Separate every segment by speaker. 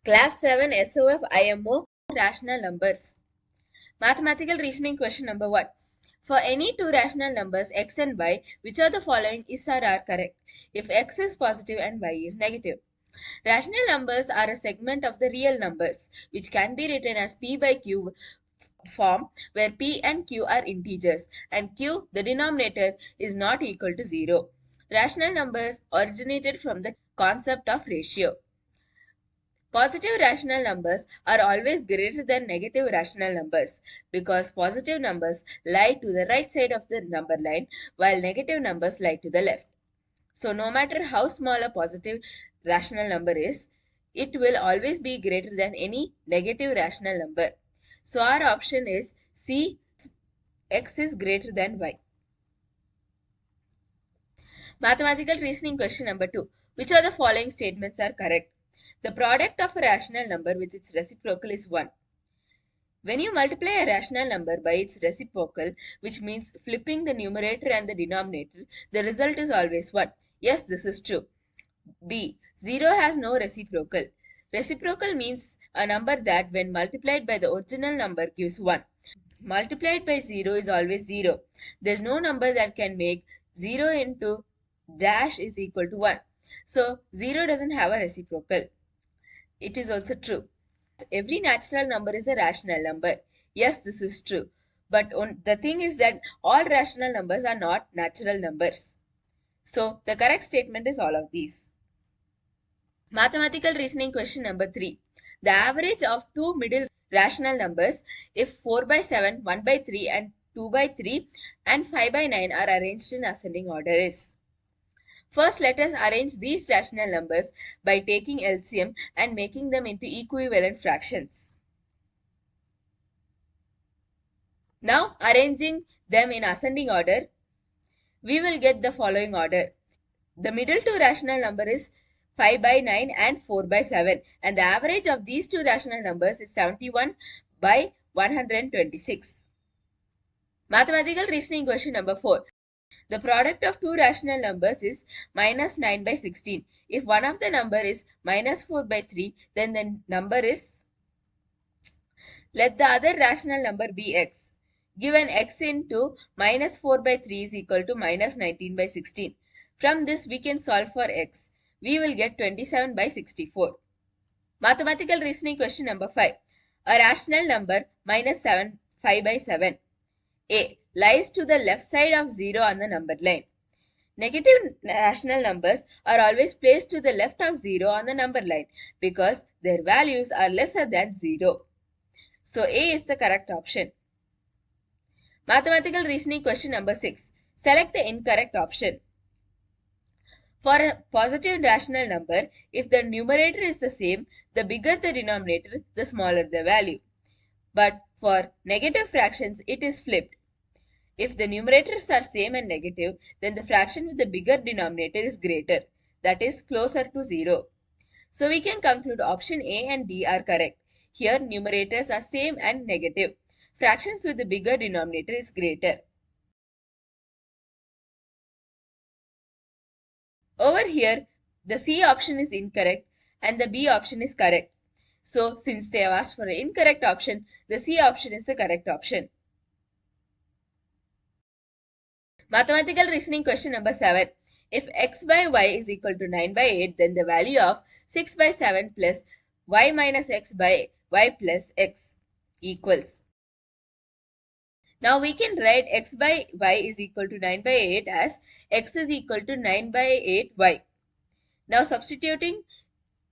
Speaker 1: Class 7 SOF IMO rational numbers. Mathematical reasoning question number 1. For any two rational numbers x and y, which of the following is or are correct if x is positive and y is negative? Rational numbers are a segment of the real numbers, which can be written as p by q form, where p and q are integers and q, the denominator, is not equal to 0. Rational numbers originated from the concept of ratio. Positive rational numbers are always greater than negative rational numbers because positive numbers lie to the right side of the number line while negative numbers lie to the left. So no matter how small a positive rational number is, it will always be greater than any negative rational number. So our option is C, x is greater than y. Mathematical reasoning question number 2. Which of the following statements are correct? The product of a rational number with its reciprocal is 1. When you multiply a rational number by its reciprocal, which means flipping the numerator and the denominator, the result is always 1. Yes, this is true. B. 0 has no reciprocal. Reciprocal means a number that when multiplied by the original number gives 1. Multiplied by 0 is always 0. There is no number that can make 0 into dash is equal to 1. So 0 doesn't have a reciprocal. It is also true. Every natural number is a rational number. Yes, this is true. But the thing is that all rational numbers are not natural numbers. So the correct statement is all of these. Mathematical reasoning question number 3. The average of two middle rational numbers, if 4 by 7, 1 by 3 and 2 by 3 and 5 by 9 are arranged in ascending order is. First, let us arrange these rational numbers by taking LCM and making them into equivalent fractions. Now, arranging them in ascending order, we will get the following order. The middle two rational number is 5 by 9 and 4 by 7, and the average of these two rational numbers is 71 by 126. Mathematical reasoning question number 4. The product of two rational numbers is minus 9 by 16. If one of the number is minus 4 by 3, then the number is, let the other rational number be x. Given x into minus 4 by 3 is equal to minus 19 by 16. From this we can solve for x. We will get 27 by 64. Mathematical reasoning question number 5. A rational number minus 7, 5 by 7. A. Lies to the left side of 0 on the number line. Negative rational numbers are always placed to the left of 0 on the number line because their values are lesser than 0. So A is the correct option. Mathematical reasoning question number 6. Select the incorrect option. For a positive rational number, if the numerator is the same, the bigger the denominator, the smaller the value. But for negative fractions, it is flipped. If the numerators are same and negative, then the fraction with the bigger denominator is greater, that is closer to 0. So we can conclude option A and D are correct. Here numerators are same and negative. Fractions with the bigger denominator is greater. Over here, the C option is incorrect and the B option is correct. So since they have asked for an incorrect option, the C option is the correct option. Mathematical reasoning question number 7. If x by y is equal to 9 by 8, then the value of 6 by 7 plus y minus x by y plus x equals. Now we can write x by y is equal to 9 by 8 as x is equal to 9 by 8y. Now substituting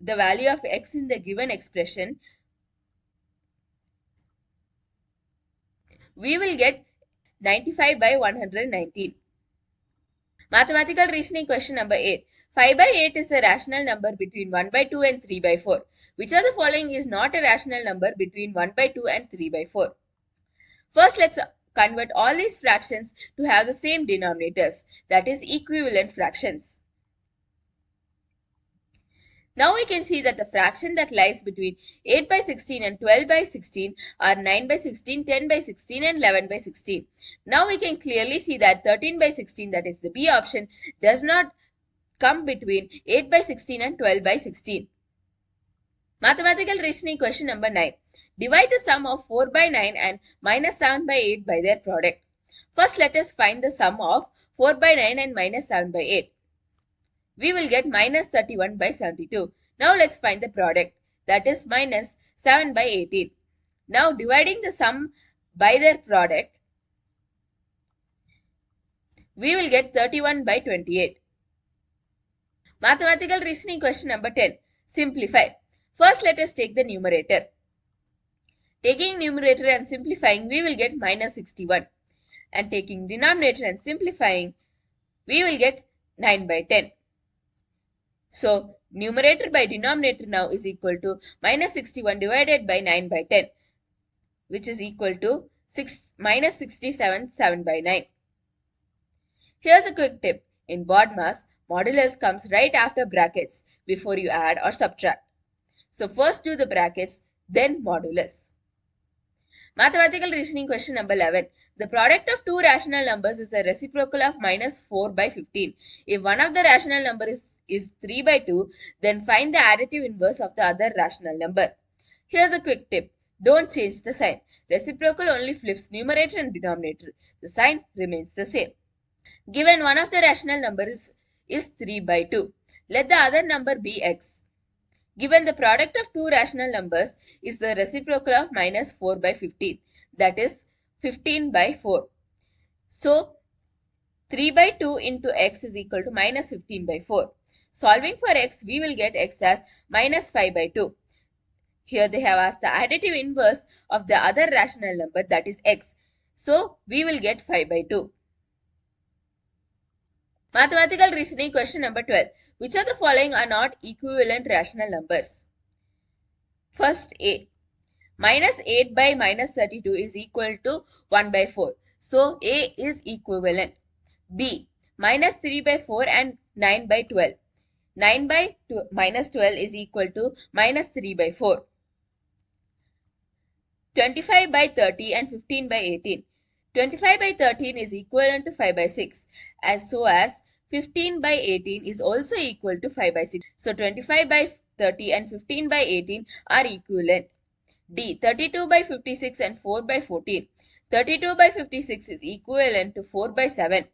Speaker 1: the value of x in the given expression, we will get 95 by 119. Mathematical reasoning question number 8. 5 by 8 is a rational number between 1 by 2 and 3 by 4. Which of the following is not a rational number between 1 by 2 and 3 by 4? First, let's convert all these fractions to have the same denominators, that is equivalent fractions. Now we can see that the fraction that lies between 8 by 16 and 12 by 16 are 9 by 16, 10 by 16 and 11 by 16. Now we can clearly see that 13 by 16, that is the B option, does not come between 8 by 16 and 12 by 16. Mathematical reasoning question number 9. Divide the sum of 4 by 9 and minus 7 by 8 by their product. First, let us find the sum of 4 by 9 and minus 7 by 8. We will get minus 31 by 72. Now let's find the product, that is minus 7 by 18. Now dividing the sum by their product, we will get 31 by 28. Mathematical reasoning question number 10. Simplify. First, let us take the numerator. Taking numerator and simplifying, we will get minus 61. And taking denominator and simplifying, we will get 9 by 10. So, numerator by denominator now is equal to minus 61 divided by 9 by 10, which is equal to minus 67, 7 by 9. Here's a quick tip. In BODMAS, modulus comes right after brackets before you add or subtract. So, first do the brackets, then modulus. Mathematical reasoning question number 11. The product of two rational numbers is a reciprocal of minus 4 by 15. If one of the rational number is 3 by 2, then find the additive inverse of the other rational number. Here's a quick tip. Don't change the sign. Reciprocal only flips numerator and denominator. The sign remains the same. Given one of the rational numbers is 3 by 2. Let the other number be x. Given the product of two rational numbers is the reciprocal of minus 4 by 15, that is 15 by 4. So, 3 by 2 into x is equal to minus 15 by 4. Solving for x, we will get x as minus 5 by 2. Here they have asked the additive inverse of the other rational number, that is x. So, we will get 5 by 2. Mathematical reasoning question number 12. Which of the following are not equivalent rational numbers? First A. Minus 8 by minus 32 is equal to 1 by 4. So, A is equivalent. B. Minus 3 by 4 and 9 by 12. 9 by minus 12 is equal to minus 3 by 4. 25 by 30 and 15 by 18. 25 by 13 is equivalent to 5 by 6. As 15 by 18 is also equal to 5 by 6. So 25 by 30 and 15 by 18 are equivalent. D. 32 by 56 and 4 by 14. 32 by 56 is equivalent to 4 by 7.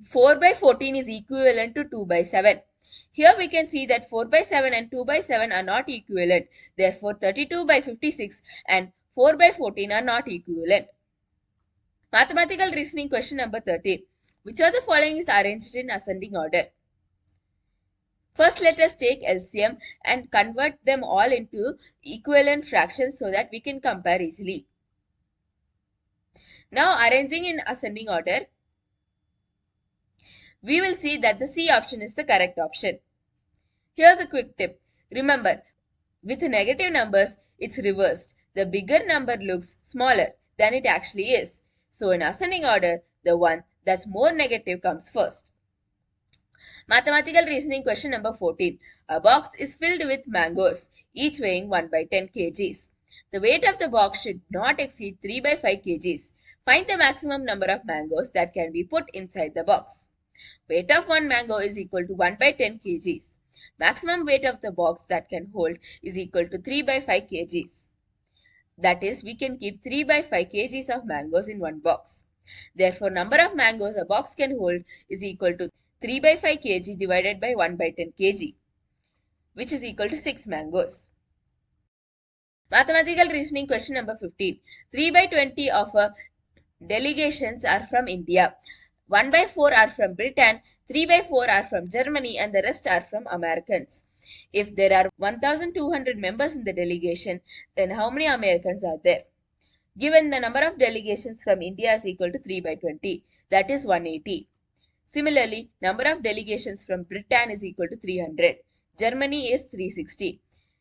Speaker 1: 4 by 14 is equivalent to 2 by 7. Here we can see that 4 by 7 and 2 by 7 are not equivalent. Therefore, 32 by 56 and 4 by 14 are not equivalent. Mathematical reasoning question number 13. Which of the following is arranged in ascending order? First, let us take LCM and convert them all into equivalent fractions so that we can compare easily. Now, arranging in ascending order, we will see that the C option is the correct option. Here's a quick tip. Remember, with negative numbers, it's reversed. The bigger number looks smaller than it actually is. So, in ascending order, the one that's more negative comes first. Mathematical reasoning question number 14. A box is filled with mangoes, each weighing 1 by 10 kgs. The weight of the box should not exceed 3 by 5 kgs. Find the maximum number of mangoes that can be put inside the box. Weight of one mango is equal to 1 by 10 kgs. Maximum weight of the box that can hold is equal to 3 by 5 kgs. That is, we can keep 3 by 5 kgs of mangoes in one box. Therefore, number of mangoes a box can hold is equal to 3 by 5 kg divided by 1 by 10 kg, which is equal to 6 mangoes. Mathematical reasoning question number 15. 3 by 20 of delegations are from India. 1 by 4 are from Britain, 3 by 4 are from Germany, and the rest are from Americans. If there are 1,200 members in the delegation, then how many Americans are there? Given the number of delegations from India is equal to 3 by 20, that is 180. Similarly, number of delegations from Britain is equal to 300. Germany is 360.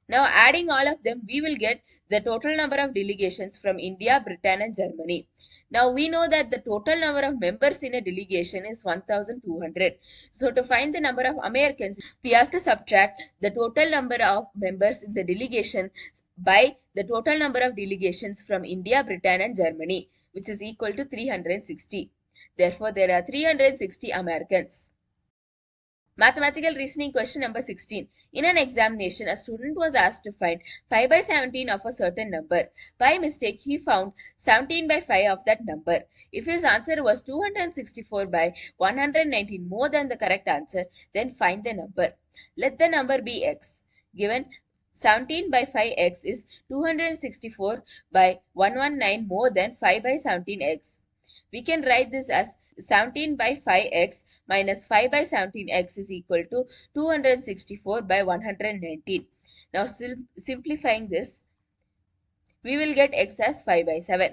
Speaker 1: Now adding all of them, we will get the total number of delegations from India, Britain and Germany. Now we know that the total number of members in a delegation is 1,200. So to find the number of Americans, we have to subtract the total number of members in the delegation by the total number of delegations from India, Britain and Germany, which is equal to 360. Therefore, there are 360 Americans. Mathematical reasoning question number 16. In an examination, a student was asked to find 5 by 17 of a certain number. By mistake, he found 17 by 5 of that number. If his answer was 264 by 119 more than the correct answer, then find the number. Let the number be x. Given 17 by 5x is 264 by 119 more than 5 by 17x. We can write this as 17 by 5x minus 5 by 17x is equal to 264 by 119. Now simplifying this, we will get x as 5 by 7.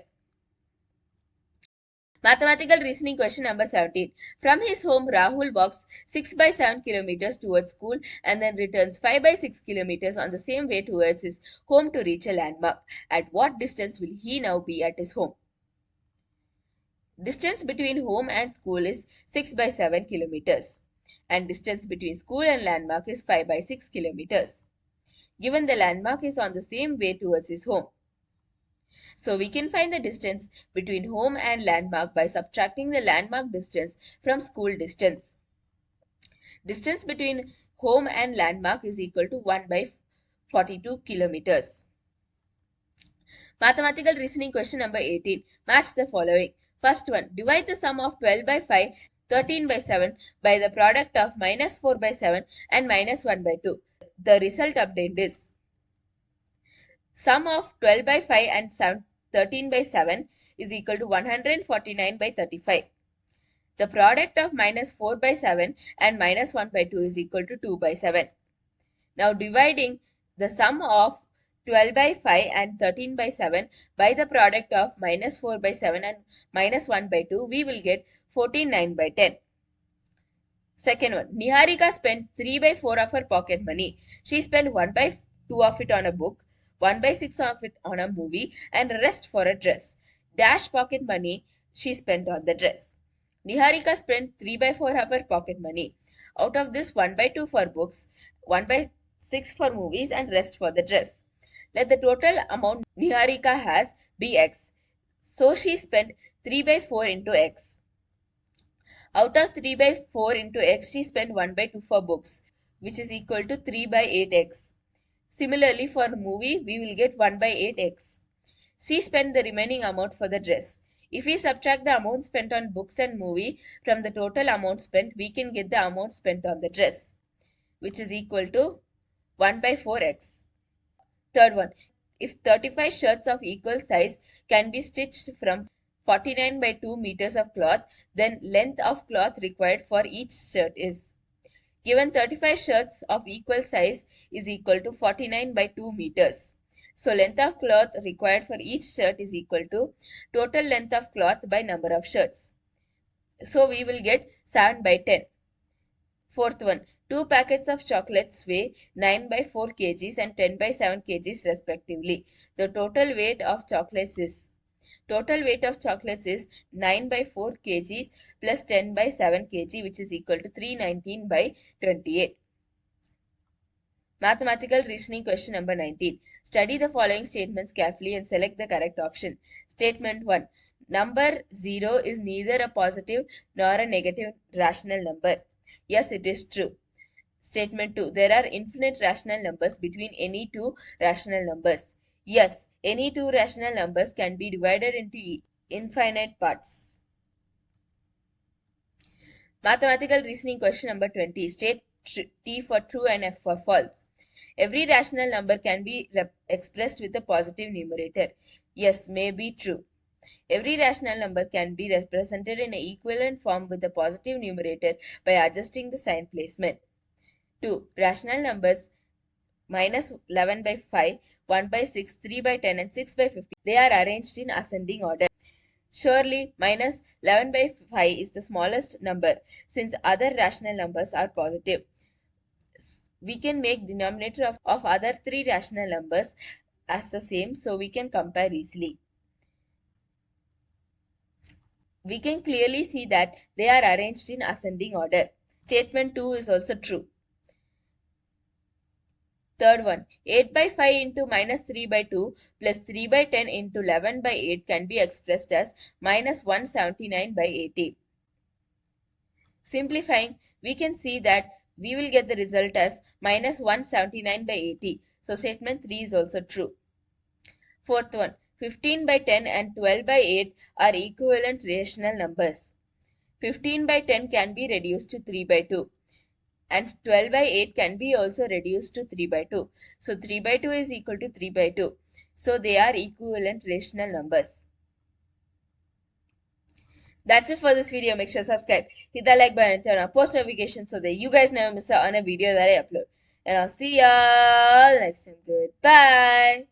Speaker 1: Mathematical reasoning question number 17. From his home, Rahul walks 6 by 7 kilometers towards school and then returns 5 by 6 kilometers on the same way towards his home to reach a landmark. At what distance will he now be at his home? Distance between home and school is 6 by 7 kilometers and distance between school and landmark is 5 by 6 kilometers. Given the landmark is on the same way towards his home. So we can find the distance between home and landmark by subtracting the landmark distance from school distance. Distance between home and landmark is equal to 1 by 42 kilometers. Mathematical reasoning question number 18. Match the following. First one, divide the sum of 12 by 5, 13 by 7 by the product of minus 4 by 7 and minus 1 by 2. The result obtained is sum of 12 by 5 and 13 by 7 is equal to 149 by 35. The product of minus 4 by 7 and minus 1 by 2 is equal to 2 by 7. Now dividing the sum of 12 by 5 and 13 by 7 by the product of minus 4 by 7 and minus 1 by 2, we will get 49 by 10. Second one, Niharika spent 3 by 4 of her pocket money. She spent 1 by 2 of it on a book, 1 by 6 of it on a movie and rest for a dress. Dash pocket money she spent on the dress. Niharika spent 3 by 4 of her pocket money. Out of this, 1 by 2 for books, 1 by 6 for movies and rest for the dress. Let the total amount Niharika has be x. So she spent 3 by 4 into x. Out of 3 by 4 into x, she spent 1 by 2 for books, which is equal to 3 by 8x. Similarly, for movie, we will get 1 by 8x. She spent the remaining amount for the dress. If we subtract the amount spent on books and movie from the total amount spent, we can get the amount spent on the dress, which is equal to 1 by 4x. Third one, if 35 shirts of equal size can be stitched from 49 by 2 meters of cloth, then length of cloth required for each shirt is. Given 35 shirts of equal size is equal to 49 by 2 meters. So length of cloth required for each shirt is equal to total length of cloth by number of shirts. So we will get 7 by 10. Fourth one, 2 packets of chocolates weigh 9 by 4 kgs and 10 by 7 kgs respectively. The total weight of chocolates is 9 by 4 kgs plus 10 by 7 kg, which is equal to 319 by 28. Mathematical reasoning question number 19. Study the following statements carefully and select the correct option. Statement 1. Number 0 is neither a positive nor a negative rational number. Yes, it is true. Statement 2. There are infinite rational numbers between any two rational numbers. Yes, any two rational numbers can be divided into infinite parts. Mathematical reasoning question number 20. State T for true and F for false. Every rational number can be expressed with a positive numerator. Yes, may be true. Every rational number can be represented in an equivalent form with a positive numerator by adjusting the sign placement. 2. Rational numbers minus 11 by 5, 1 by 6, 3 by 10 and 6 by 50. They are arranged in ascending order. Surely, minus 11 by 5 is the smallest number since other rational numbers are positive. We can make denominator of other three rational numbers as the same, so we can compare easily. We can clearly see that they are arranged in ascending order. Statement 2 is also true. Third one, 8 by 5 into minus 3 by 2 plus 3 by 10 into 11 by 8 can be expressed as minus 179 by 80. Simplifying, we can see that we will get the result as minus 179 by 80. So statement 3 is also true. Fourth one, 15 by 10 and 12 by 8 are equivalent rational numbers. 15 by 10 can be reduced to 3 by 2 and 12 by 8 can be also reduced to 3 by 2. So 3 by 2 is equal to 3 by 2. So they are equivalent rational numbers. That's it for this video. Make sure to subscribe, hit that like button, turn on post notifications so that you guys never miss out on a video that I upload. And I'll see y'all next time. Goodbye.